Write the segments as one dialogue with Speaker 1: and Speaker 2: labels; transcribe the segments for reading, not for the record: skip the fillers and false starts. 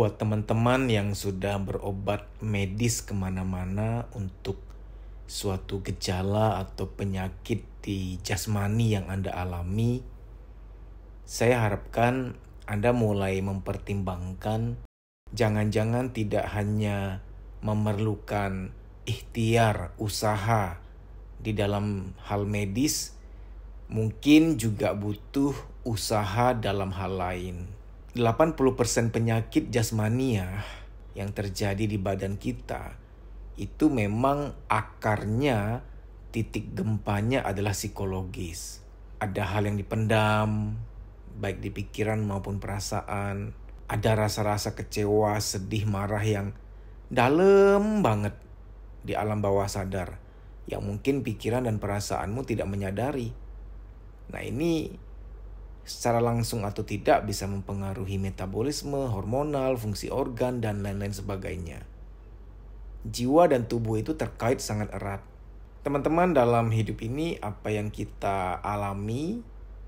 Speaker 1: buat teman-teman yang sudah berobat medis kemana-mana untuk suatu gejala atau penyakit di jasmani yang Anda alami, saya harapkan Anda mulai mempertimbangkan jangan-jangan tidak hanya memerlukan ikhtiar, usaha di dalam hal medis, mungkin juga butuh usaha dalam hal lain. 80% penyakit jasmania yang terjadi di badan kita itu memang akarnya, titik gempanya adalah psikologis. Ada hal yang dipendam, baik di pikiran maupun perasaan. Ada rasa-rasa kecewa, sedih, marah yang dalam banget di alam bawah sadar, yang mungkin pikiran dan perasaanmu tidak menyadari. Nah, ini secara langsung atau tidak bisa mempengaruhi metabolisme, hormonal, fungsi organ, dan lain-lain sebagainya. Jiwa dan tubuh itu terkait sangat erat. Teman-teman, dalam hidup ini apa yang kita alami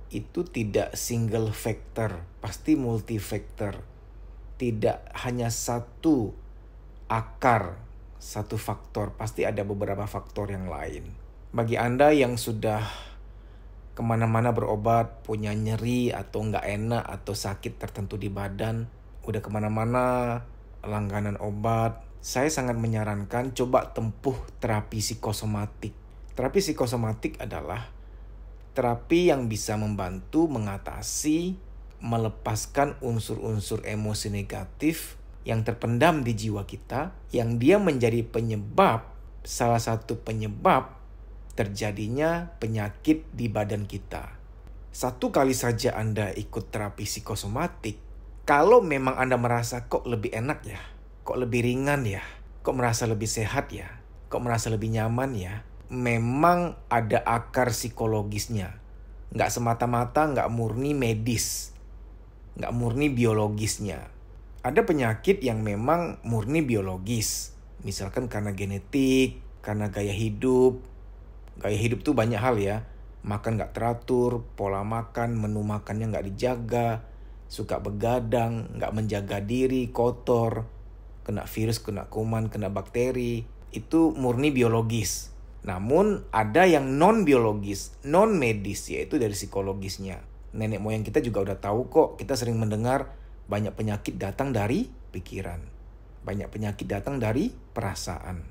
Speaker 1: itu tidak single factor, pasti multi factor. Tidak hanya satu akar, satu faktor, pasti ada beberapa faktor yang lain. Bagi Anda yang sudah kemana-mana berobat, punya nyeri atau nggak enak atau sakit tertentu di badan, udah kemana-mana langganan obat, saya sangat menyarankan coba tempuh terapi psikosomatik. Terapi psikosomatik adalah terapi yang bisa membantu mengatasi, melepaskan unsur-unsur emosi negatif yang terpendam di jiwa kita, yang dia menjadi penyebab, salah satu penyebab terjadinya penyakit di badan kita. Satu kali saja Anda ikut terapi psikosomatik, kalau memang Anda merasa kok lebih enak ya, kok lebih ringan ya, kok merasa lebih sehat ya, kok merasa lebih nyaman ya, memang ada akar psikologisnya. Nggak semata-mata, nggak murni medis, nggak murni biologisnya. Ada penyakit yang memang murni biologis, misalkan karena genetik, karena gaya hidup. Gaya hidup tuh banyak hal ya. Makan gak teratur, pola makan, menu makannya gak dijaga, suka begadang, gak menjaga diri, kotor, kena virus, kena kuman, kena bakteri. Itu murni biologis. Namun ada yang non-biologis, non-medis, yaitu dari psikologisnya. Nenek moyang kita juga udah tahu kok, kita sering mendengar banyak penyakit datang dari pikiran. Banyak penyakit datang dari perasaan.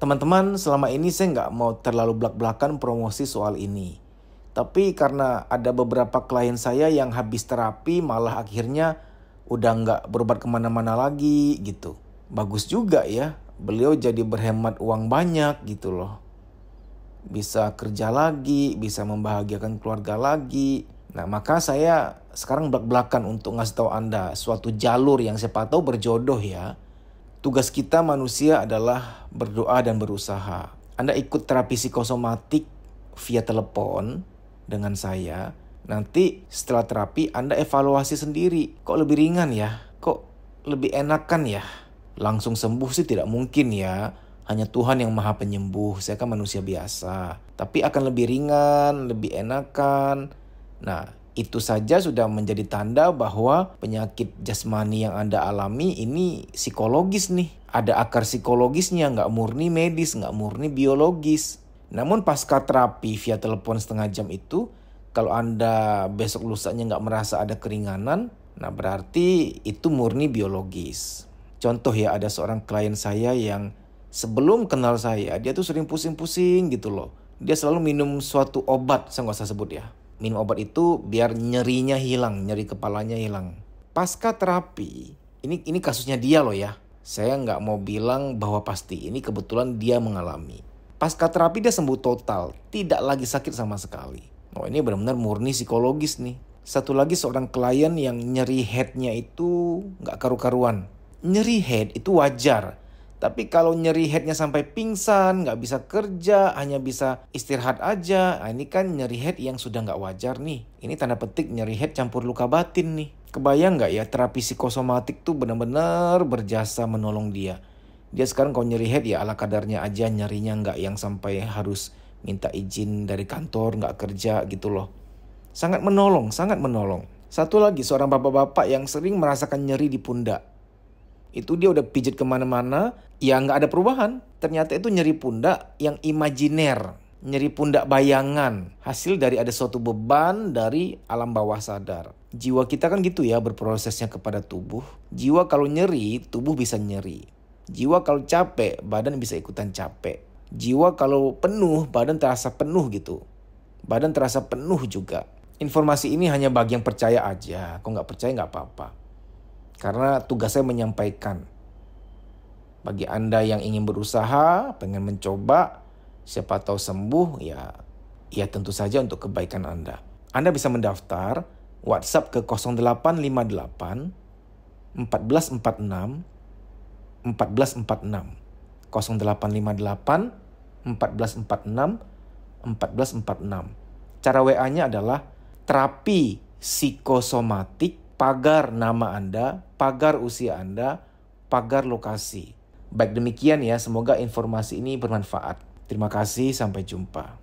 Speaker 1: Teman-teman, selama ini saya nggak mau terlalu belak-belakan promosi soal ini. Tapi karena ada beberapa klien saya yang habis terapi malah akhirnya udah nggak berobat kemana-mana lagi gitu. Bagus juga ya, beliau jadi berhemat uang banyak gitu loh. Bisa kerja lagi, bisa membahagiakan keluarga lagi. Nah, maka saya sekarang belak-belakan untuk ngasih tahu Anda suatu jalur yang siapa tahu berjodoh ya. Tugas kita manusia adalah berdoa dan berusaha. Anda ikut terapi psikosomatik via telepon dengan saya. Nanti setelah terapi Anda evaluasi sendiri. Kok lebih ringan ya? Kok lebih enakan ya? Langsung sembuh sih tidak mungkin ya. Hanya Tuhan yang maha penyembuh. Saya kan manusia biasa. Tapi akan lebih ringan, lebih enakan. Nah, itu saja sudah menjadi tanda bahwa penyakit jasmani yang Anda alami ini psikologis nih. Ada akar psikologisnya, nggak murni medis, nggak murni biologis. Namun pasca terapi via telepon setengah jam itu, kalau Anda besok lusanya nggak merasa ada keringanan, nah berarti itu murni biologis. Contoh ya, ada seorang klien saya yang sebelum kenal saya, dia tuh sering pusing-pusing gitu loh. Dia selalu minum suatu obat, saya nggak usah sebut ya. Minum obat itu biar nyerinya hilang, nyeri kepalanya hilang. Pasca terapi, ini kasusnya dia loh ya. Saya nggak mau bilang bahwa pasti, ini kebetulan dia mengalami. Pasca terapi dia sembuh total, tidak lagi sakit sama sekali. Oh, ini benar-benar murni psikologis nih. Satu lagi seorang klien yang nyeri headnya itu nggak karu-karuan. Nyeri head itu wajar. Tapi kalau nyeri headnya sampai pingsan, nggak bisa kerja, hanya bisa istirahat aja. Nah, ini kan nyeri head yang sudah nggak wajar nih. Ini tanda petik nyeri head campur luka batin nih. Kebayang nggak ya, terapi psikosomatik tuh benar-benar berjasa menolong dia. Dia sekarang kalau nyeri head ya ala kadarnya aja, nyerinya nggak yang sampai harus minta izin dari kantor, nggak kerja gitu loh. Sangat menolong, sangat menolong. Satu lagi, seorang bapak-bapak yang sering merasakan nyeri di pundak. Itu dia udah pijit kemana-mana, ya nggak ada perubahan. Ternyata itu nyeri pundak yang imajiner, nyeri pundak bayangan. Hasil dari ada suatu beban dari alam bawah sadar. Jiwa kita kan gitu ya berprosesnya kepada tubuh. Jiwa kalau nyeri, tubuh bisa nyeri. Jiwa kalau capek, badan bisa ikutan capek. Jiwa kalau penuh, badan terasa penuh gitu. Badan terasa penuh juga. Informasi ini hanya bagi yang percaya aja. Kalau nggak percaya nggak apa-apa. Karena tugas saya menyampaikan. Bagi Anda yang ingin berusaha, pengen mencoba, siapa tahu sembuh, ya tentu saja untuk kebaikan Anda. Anda bisa mendaftar WhatsApp ke 0858 1446 1446. 0858 1446 1446. Cara WA-nya adalah terapi psikosomatik, pagar nama Anda, pagar usia Anda, pagar lokasi. Baik demikian ya, semoga informasi ini bermanfaat. Terima kasih, sampai jumpa.